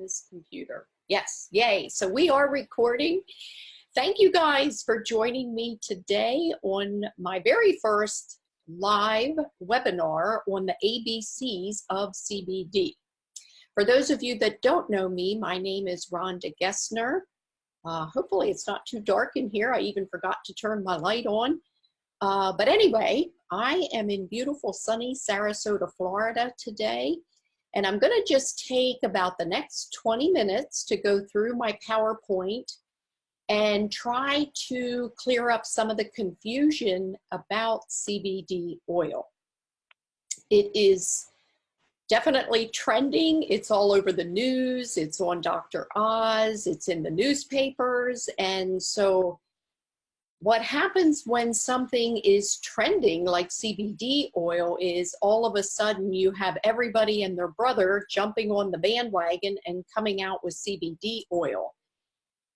this computer. Yes, yay. So we are recording. Thank you guys for joining me today on my very first live webinar on the ABCs of CBD. For those of you that don't know me, my name is Rhonda Gessner. Hopefully it's not too dark in here. I even forgot to turn my light on. But anyway, I am in beautiful sunny Sarasota, Florida today. And I'm going to just take about the next 20 minutes to go through my PowerPoint and try to clear up some of the confusion about CBD oil. It is definitely trending. It's all over the news. It's on Dr. Oz. It's in the newspapers. And so what happens when something is trending like CBD oil is all of a sudden you have everybody and their brother jumping on the bandwagon and coming out with CBD oil.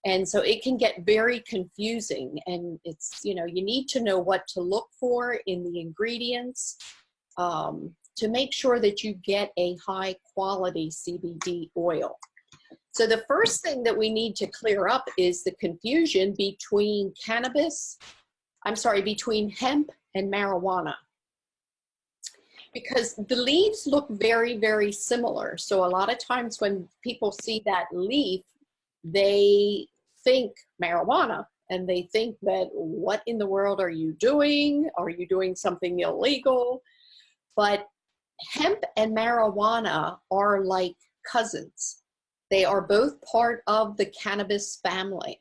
And so it can get very confusing, and it's, you need to know what to look for in the ingredients to make sure that you get a high quality CBD oil. So the first thing that we need to clear up is the confusion between between hemp and marijuana. Because the leaves look very, very similar. So a lot of times when people see that leaf, they think marijuana and they think that, what in the world are you doing? Are you doing something illegal? But hemp and marijuana are like cousins. They are both part of the cannabis family.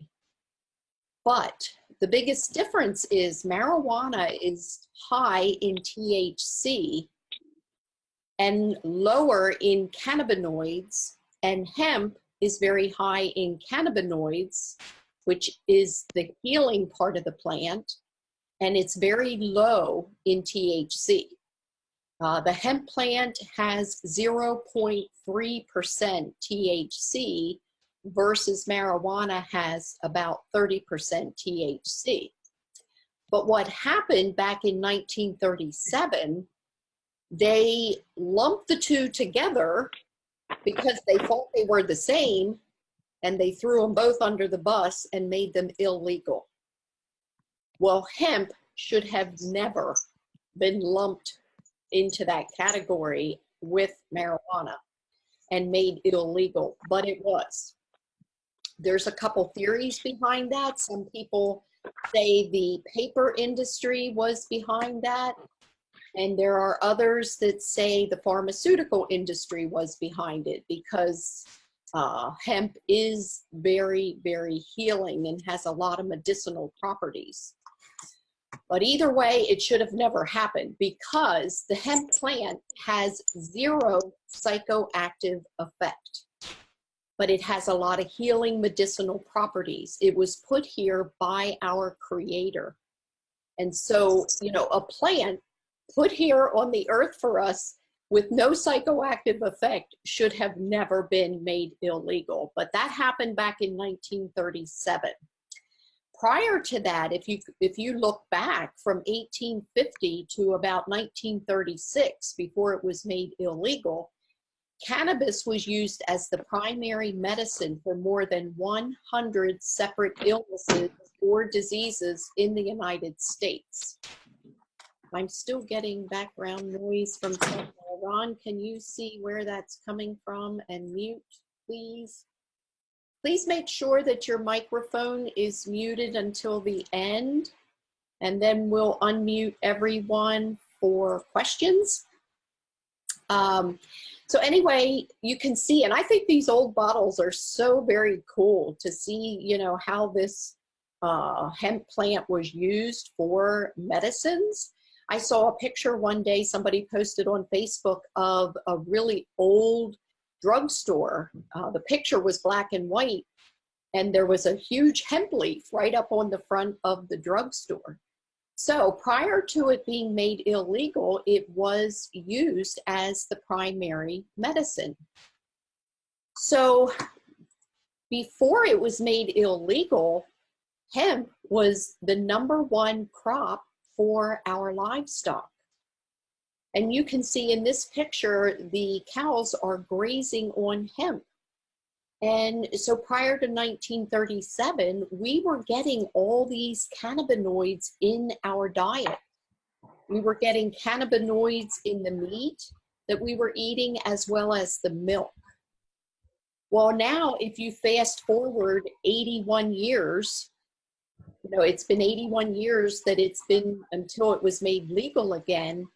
But the biggest difference is marijuana is high in THC and lower in cannabinoids, and hemp is very high in cannabinoids, which is the healing part of the plant, and it's very low in THC. The hemp plant has 0.3% THC versus marijuana has about 30% THC. But what happened back in 1937, they lumped the two together because they thought they were the same, and they threw them both under the bus and made them illegal. Well, hemp should have never been lumped into that category with marijuana and made illegal, but it was. There's a couple theories behind that. Some people say the paper industry was behind that, and there are others that say the pharmaceutical industry was behind it, because hemp is very, very healing and has a lot of medicinal properties. But either way, it should have never happened, because the hemp plant has zero psychoactive effect, but it has a lot of healing medicinal properties. It was put here by our creator. And so, a plant put here on the earth for us with no psychoactive effect should have never been made illegal. But that happened back in 1937. Prior to that, if you look back from 1850 to about 1936, before it was made illegal, cannabis was used as the primary medicine for more than 100 separate illnesses or diseases in the United States. I'm still getting background noise from somewhere. Ron, can you see where that's coming from and mute, please? Please make sure that your microphone is muted until the end, and then we'll unmute everyone for questions. So anyway, you can see, and I think these old bottles are so very cool to see, how this hemp plant was used for medicines. I saw a picture one day, somebody posted on Facebook, of a really old drugstore. The picture was black and white, and there was a huge hemp leaf right up on the front of the drugstore. So prior to it being made illegal, it was used as the primary medicine. So before it was made illegal, hemp was the #1 crop for our livestock. And you can see in this picture, the cows are grazing on hemp. And so prior to 1937, we were getting all these cannabinoids in our diet. We were getting cannabinoids in the meat that we were eating as well as the milk. Well, now if you fast forward 81 years, it's been 81 years that it's been until it was made legal again.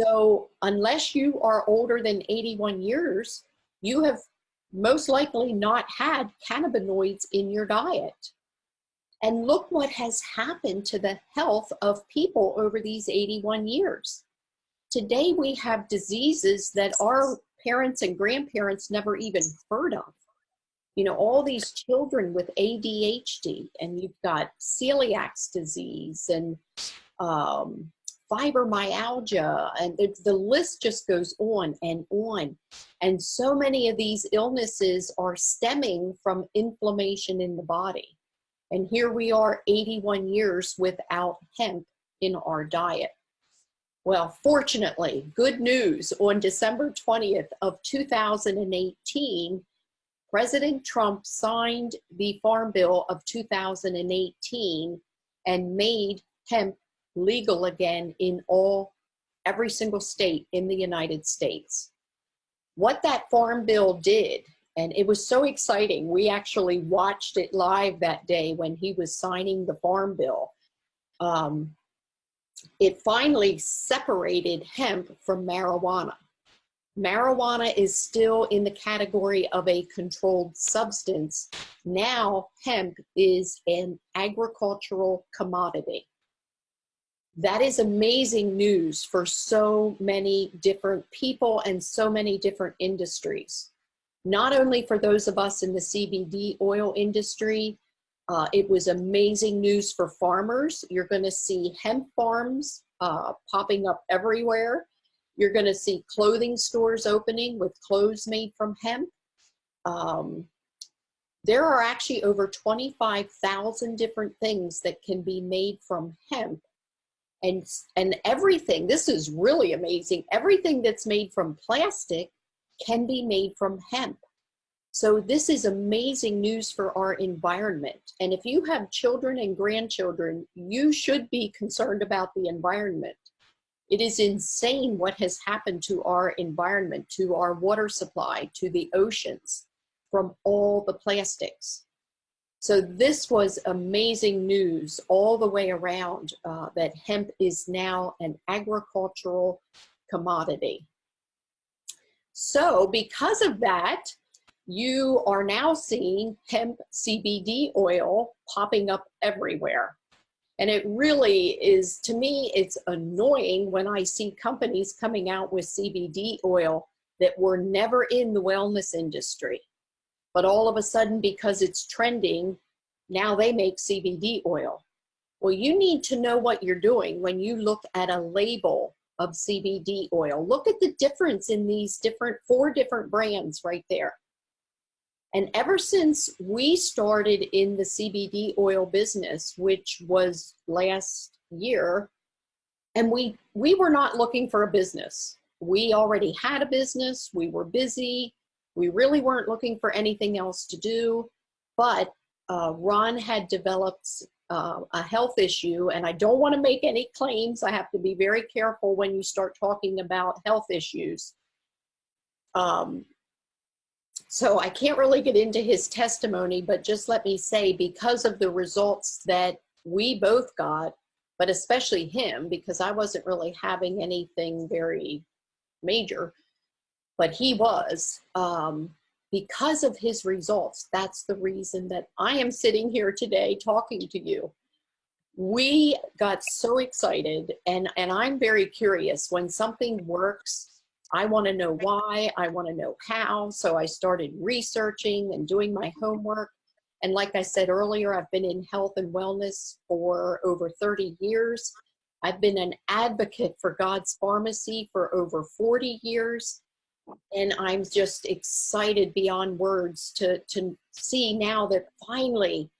So unless you are older than 81 years, you have most likely not had cannabinoids in your diet. And look what has happened to the health of people over these 81 years. Today we have diseases that our parents and grandparents never even heard of. All these children with ADHD, and you've got celiac disease and fibromyalgia, and the list just goes on and on. And so many of these illnesses are stemming from inflammation in the body. And here we are 81 years without hemp in our diet. Well, fortunately, good news, on December 20th of 2018, President Trump signed the Farm Bill of 2018 and made hemp legal again in every single state in the United States. What that Farm Bill did, and it was so exciting, we actually watched it live that day when he was signing the Farm Bill. It finally separated hemp from marijuana. Marijuana is still in the category of a controlled substance. Now hemp is an agricultural commodity. That is amazing news for so many different people and so many different industries. Not only for those of us in the CBD oil industry, it was amazing news for farmers. You're going to see hemp farms popping up everywhere. You're going to see clothing stores opening with clothes made from hemp. There are actually over 25,000 different things that can be made from hemp. And everything, this is really amazing, everything that's made from plastic can be made from hemp. So this is amazing news for our environment. And if you have children and grandchildren, you should be concerned about the environment. It is insane what has happened to our environment, to our water supply, to the oceans, from all the plastics. So this was amazing news all the way around, that hemp is now an agricultural commodity. So because of that, you are now seeing hemp CBD oil popping up everywhere. And it really is, to me, it's annoying when I see companies coming out with CBD oil that were never in the wellness industry. But all of a sudden, because it's trending, now they make CBD oil. Well, you need to know what you're doing when you look at a label of CBD oil. Look at the difference in these 4 different brands right there. And ever since we started in the CBD oil business, which was last year, and we were not looking for a business. We already had a business, we were busy, we really weren't looking for anything else to do, but Ron had developed a health issue, and I don't want to make any claims. I have to be very careful when you start talking about health issues. So I can't really get into his testimony, but just let me say, because of the results that we both got, but especially him, because I wasn't really having anything very major, but he was, because of his results, that's the reason that I am sitting here today talking to you. We got so excited, and I'm very curious. When something works, I want to know why, I want to know how. So I started researching and doing my homework. And like I said earlier, I've been in health and wellness for over 30 years. I've been an advocate for God's Pharmacy for over 40 years. And I'm just excited beyond words to see now that finally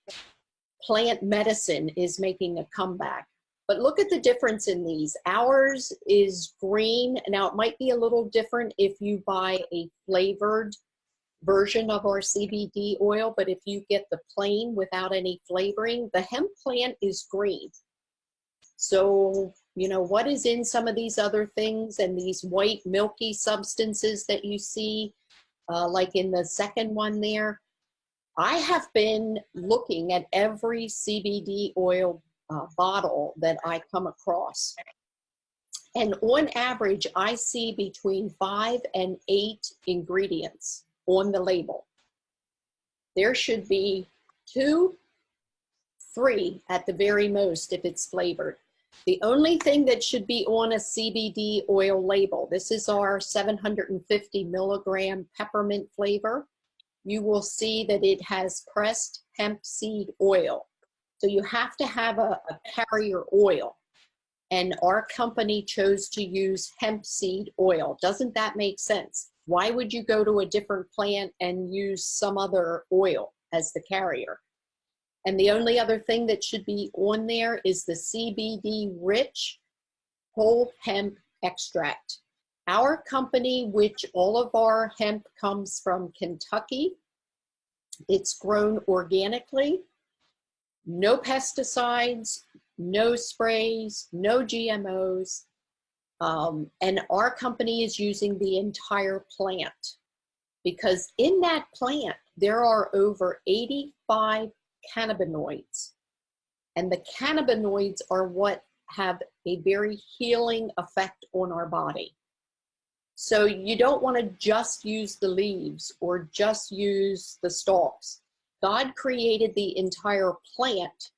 plant medicine is making a comeback. But look at the difference in these. Ours is green. Now, it might be a little different if you buy a flavored version of our CBD oil, but if you get the plain without any flavoring, the hemp plant is green. So, you know, what is in some of these other things and these white milky substances that you see, like in the second one there, I have been looking at every CBD oil bottle that I come across. And on average, I see between 5 and 8 ingredients on the label. There should be 2, 3 at the very most if it's flavored. The only thing that should be on a CBD oil label, this is our 750 milligram peppermint flavor. You will see that it has pressed hemp seed oil. So you have to have a carrier oil. And our company chose to use hemp seed oil. Doesn't that make sense? Why would you go to a different plant and use some other oil as the carrier? And the only other thing that should be on there is the CBD rich whole hemp extract. Our company, which all of our hemp comes from Kentucky, it's grown organically, no pesticides, no sprays, no GMOs, and our company is using the entire plant, because in that plant there are over 85 cannabinoids, and the cannabinoids are what have a very healing effect on our body. So you don't want to just use the leaves or just use the stalks. God created the entire plant,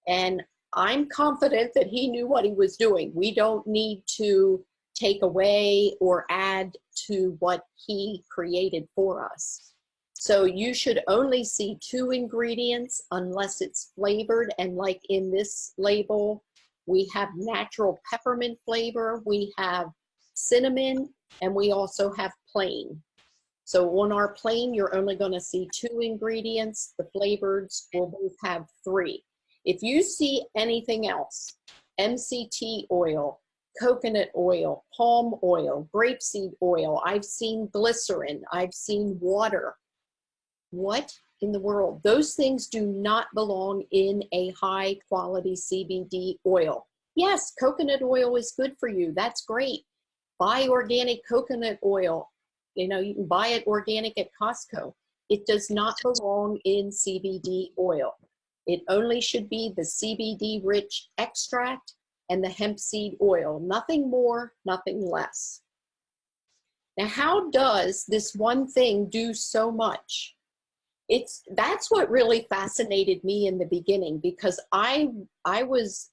and I'm confident that he knew what he was doing. We don't need to take away or add to what he created for us. So you should only see 2 ingredients unless it's flavored. And like in this label, we have natural peppermint flavor, we have cinnamon, and we also have plain. So on our plain, you're only going to see 2 ingredients. The flavoreds will both have 3. If you see anything else, MCT oil, coconut oil, palm oil, grapeseed oil, I've seen glycerin, I've seen water. What in the world? Those things do not belong in a high quality CBD oil. Yes, coconut oil is good for you. That's great. Buy organic coconut oil. You know, you can buy it organic at Costco. It does not belong in CBD oil. It only should be the CBD rich extract and the hemp seed oil. Nothing more, nothing less. Now, how does this one thing do so much? That's what really fascinated me in the beginning, because I was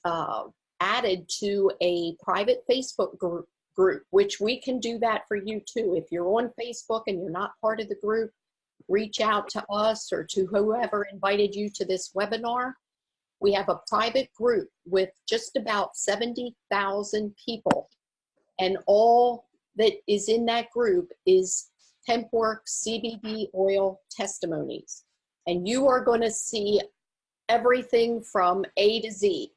added to a private Facebook group, which we can do that for you too. If you're on Facebook and you're not part of the group, reach out to us or to whoever invited you to this webinar. We have a private group with just about 70,000 people, and all that is in that group is HempWorks CBD oil testimonies. And you are going to see everything from A to Z,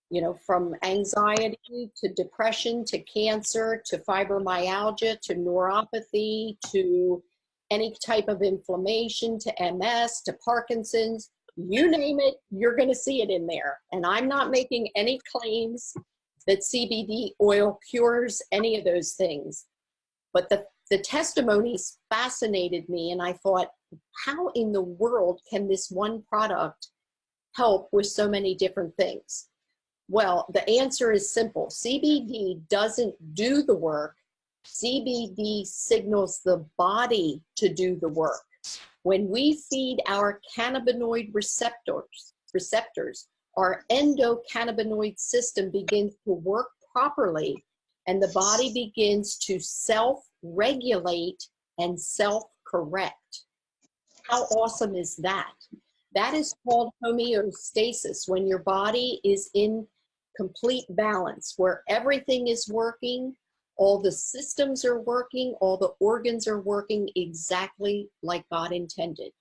you know, from anxiety to depression to cancer to fibromyalgia to neuropathy to any type of inflammation to MS to Parkinson's. You name it, you're going to see it in there. And I'm not making any claims that CBD oil cures any of those things. But the testimonies fascinated me, and I thought, how in the world can this one product help with so many different things? Well, the answer is simple. CBD doesn't do the work. CBD signals the body to do the work. When we feed our cannabinoid receptors, our endocannabinoid system begins to work properly, and the body begins to self-regulate and self-correct. How awesome is that? That is called homeostasis, when your body is in complete balance, where everything is working, all the systems are working, all the organs are working exactly like God intended.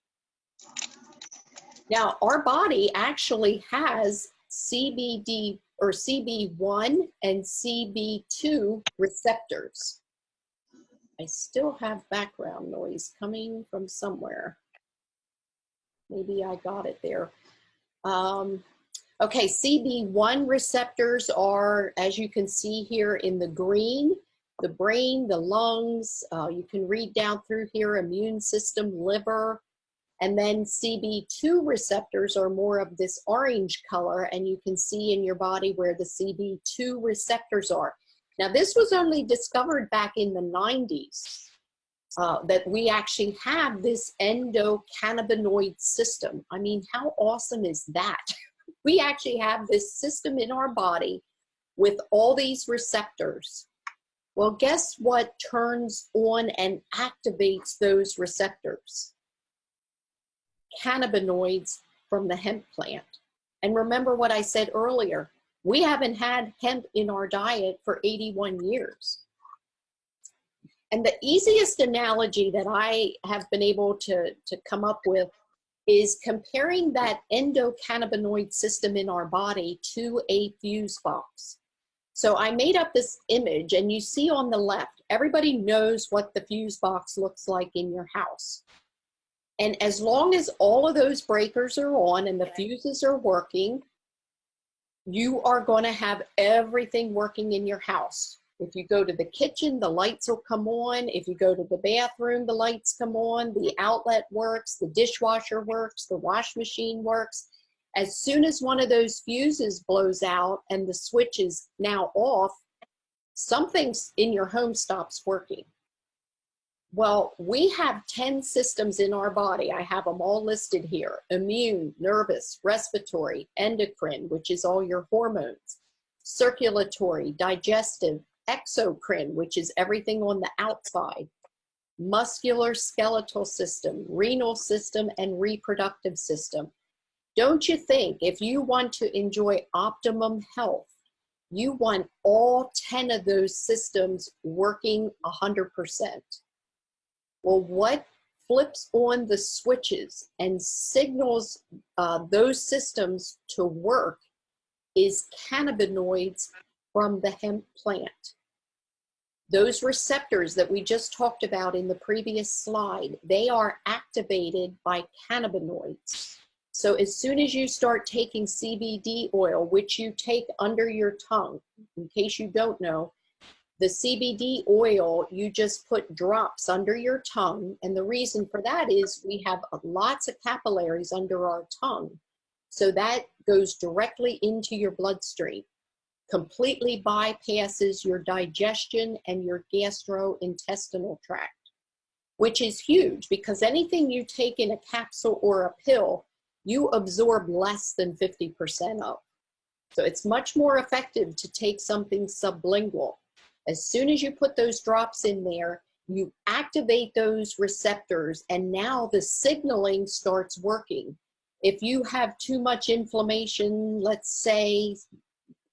Now, our body actually has CBD or CB1 and CB2 receptors. I still have background noise coming from somewhere. Maybe I got it there. Okay, CB1 receptors are, as you can see here in the green, the brain, the lungs, you can read down through here, immune system, liver, and then CB2 receptors are more of this orange color, and you can see in your body where the CB2 receptors are. Now, this was only discovered back in the 90s. That we actually have this endocannabinoid system. I mean, how awesome is that? We actually have this system in our body with all these receptors. Well, guess what turns on and activates those receptors? Cannabinoids from the hemp plant. And remember what I said earlier, we haven't had hemp in our diet for 81 years. And the easiest analogy that I have been able to come up with is comparing that endocannabinoid system in our body to a fuse box. So I made up this image, and you see on the left, everybody knows what the fuse box looks like in your house. And as long as all of those breakers are on and the fuses are working, you are going to have everything working in your house. If you go to the kitchen, the lights will come on. If you go to the bathroom, the lights come on. The outlet works, the dishwasher works, the wash machine works. As soon as one of those fuses blows out and the switch is now off, something in your home stops working. Well, we have 10 systems in our body. I have them all listed here: immune, nervous, respiratory, endocrine, which is all your hormones, circulatory, digestive, exocrine, which is everything on the outside, muscular skeletal system, renal system, and reproductive system. Don't you think if you want to enjoy optimum health, you want all 10 of those systems working 100%? Well, what flips on the switches and signals those systems to work is cannabinoids from the hemp plant. Those receptors that we just talked about in the previous slide, they are activated by cannabinoids. So as soon as you start taking CBD oil, which you take under your tongue, in case you don't know, the CBD oil, you just put drops under your tongue. And the reason for that is we have lots of capillaries under our tongue. So that goes directly into your bloodstream, completely bypasses your digestion and your gastrointestinal tract, which is huge because anything you take in a capsule or a pill, you absorb less than 50% of. So it's much more effective to take something sublingual. As soon as you put those drops in there, you activate those receptors, and now the signaling starts working. If you have too much inflammation, let's say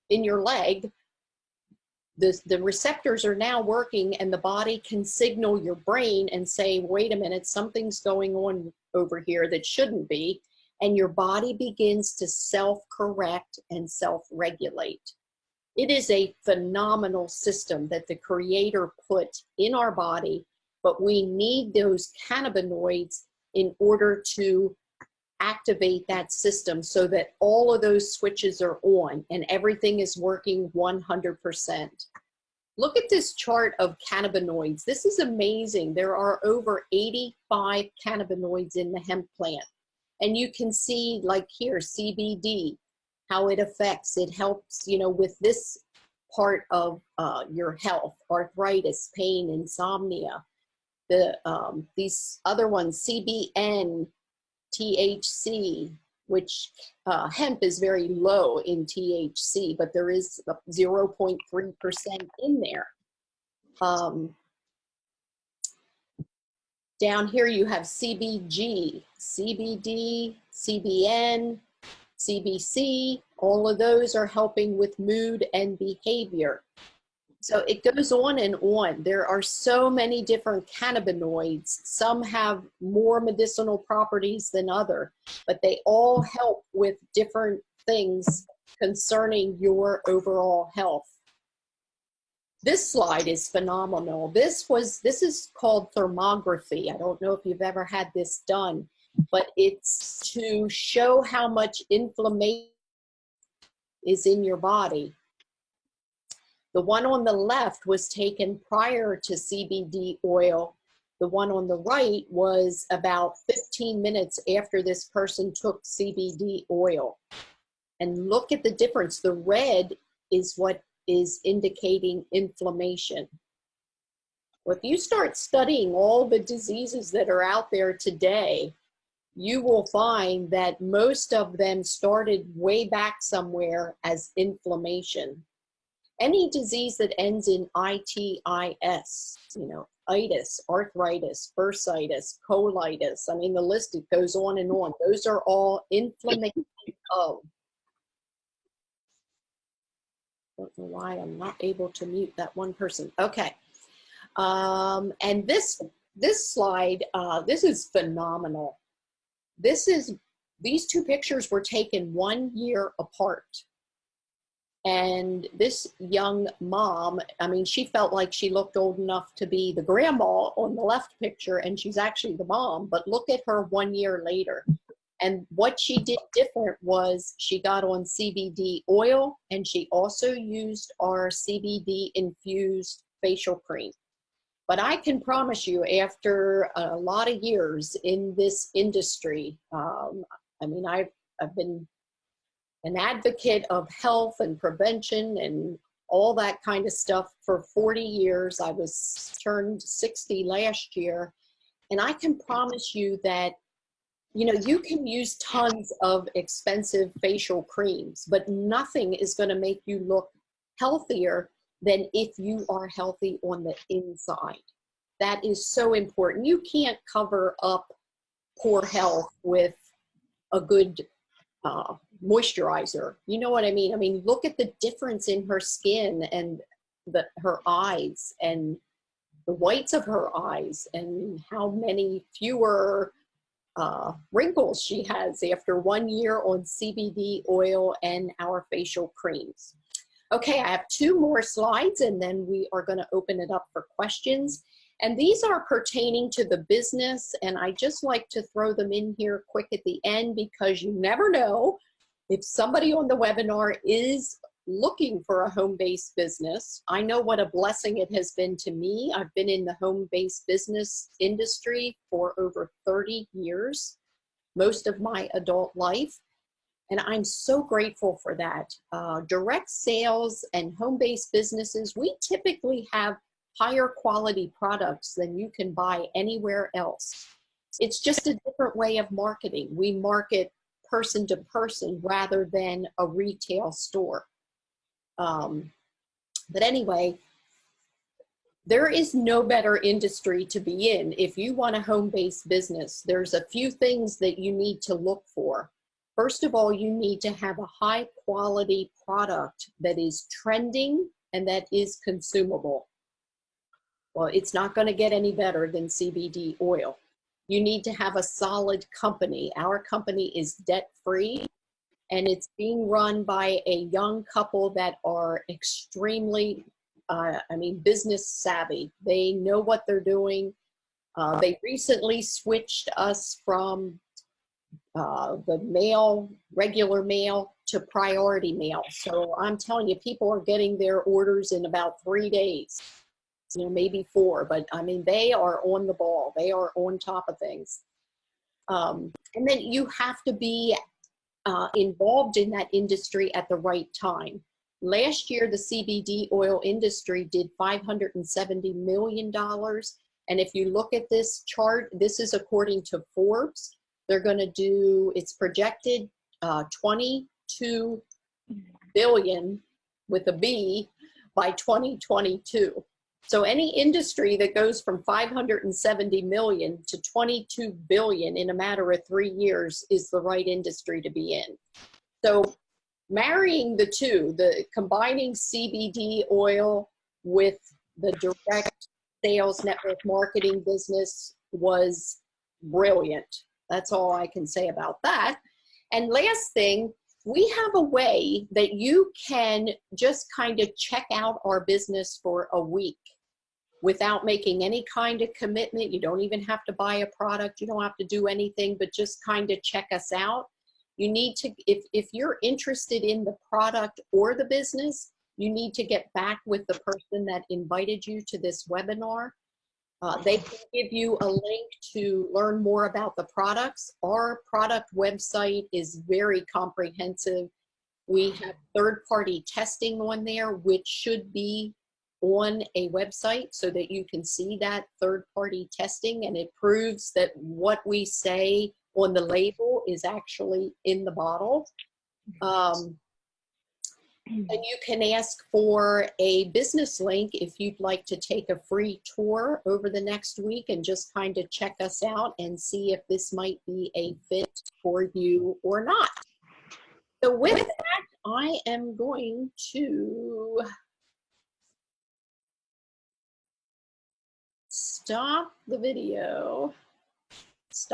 in your leg, the receptors are now working, and the body can signal your brain and say, wait a minute, something's going on over here that shouldn't be, and your body begins to self-correct and self-regulate. It is a phenomenal system that the Creator put in our body, but we need those cannabinoids in order to activate that system so that all of those switches are on and everything is working 100%. Look at this chart of cannabinoids. This is amazing. There are over 85 cannabinoids in the hemp plant. And you can see, like here, CBD, how it affects, it helps, you know, with this part of your health, arthritis, pain, insomnia. These other ones, CBN, THC, which hemp is very low in THC, but there is 0.3% in there. Down here you have CBG, CBD, CBN, CBC, all of those are helping with mood and behavior. So it goes on and on. There are so many different cannabinoids. Some have more medicinal properties than others, but they all help with different things concerning your overall health. This slide is phenomenal. This is called thermography. I don't know if you've ever had this done, but it's to show how much inflammation is in your body. The one on the left was taken prior to CBD oil. The one on the right was about 15 minutes after this person took CBD oil. And look at the difference. The red is what is indicating inflammation. Well, if you start studying all the diseases that are out there today, you will find that most of them started way back somewhere as inflammation. Any disease that ends in itis, you know, itis, arthritis, bursitis, colitis, I mean, the list, it goes on and on. Those are all inflammation of. I don't know why I'm not able to mute that one person. Okay. And this slide, this is phenomenal. These two pictures were taken 1 year apart. And this young mom, I mean, she felt like she looked old enough to be the grandma on the left picture, and she's actually the mom, but look at her 1 year later. And what she did different was she got on CBD oil, and she also used our CBD infused facial cream. But I can promise you, after a lot of years in this industry, I mean, I've been an advocate of health and prevention and all that kind of stuff for 40 years. I was turned 60 last year. And I can promise you that, you know, you can use tons of expensive facial creams, but nothing is going to make you look healthier than if you are healthy on the inside. That is so important. You can't cover up poor health with a good moisturizer. You know what I mean? I mean, look at the difference in her skin and her eyes and the whites of her eyes and how many fewer wrinkles she has after 1 year on CBD oil and our facial creams. Okay, I have 2 more slides and then we are going to open it up for questions. And these are pertaining to the business, and I just like to throw them in here quick at the end because you never know if somebody on the webinar is looking for a home-based business. I know what a blessing it has been to me. I've been in the home-based business industry for over 30 years, most of my adult life, and I'm so grateful for that. Direct sales and home-based businesses, we typically have higher quality products than you can buy anywhere else. It's just a different way of marketing. We market person to person rather than a retail store. But anyway, there is no better industry to be in. If you want a home-based business, there's a few things that you need to look for. First of all, you need to have a high quality product that is trending and that is consumable. Well, it's not going to get any better than CBD oil. You need to have a solid company. Our company is debt-free, and it's being run by a young couple that are extremely, business savvy. They know what they're doing. They recently switched us from the regular mail to priority mail. So I'm telling you, people are getting their orders in about 3 days. You know, maybe 4, but I mean, they are on the ball. They are on top of things. And then you have to be involved in that industry at the right time. Last year, the CBD oil industry did $570 million. And if you look at this chart, this is according to Forbes. They're going to do, it's projected 22 billion with a B by 2022. So any industry that goes from 570 million to 22 billion in a matter of 3 years is the right industry to be in. So marrying the two, combining CBD oil with the direct sales network marketing business was brilliant. That's all I can say about that. And last thing, we have a way that you can just kind of check out our business for a week without making any kind of commitment. You don't even have to buy a product. You don't have to do anything, but just kind of check us out. You need to, if you're interested in the product or the business, you need to get back with the person that invited you to this webinar. They can give you a link to learn more about the products. Our product website is very comprehensive. We have third-party testing on there, which should be on a website so that you can see that third-party testing, and it proves that what we say on the label is actually in the bottle. And you can ask for a business link if you'd like to take a free tour over the next week and just kind of check us out and see if this might be a fit for you or not. So with that, I am going to stop the video. Stop.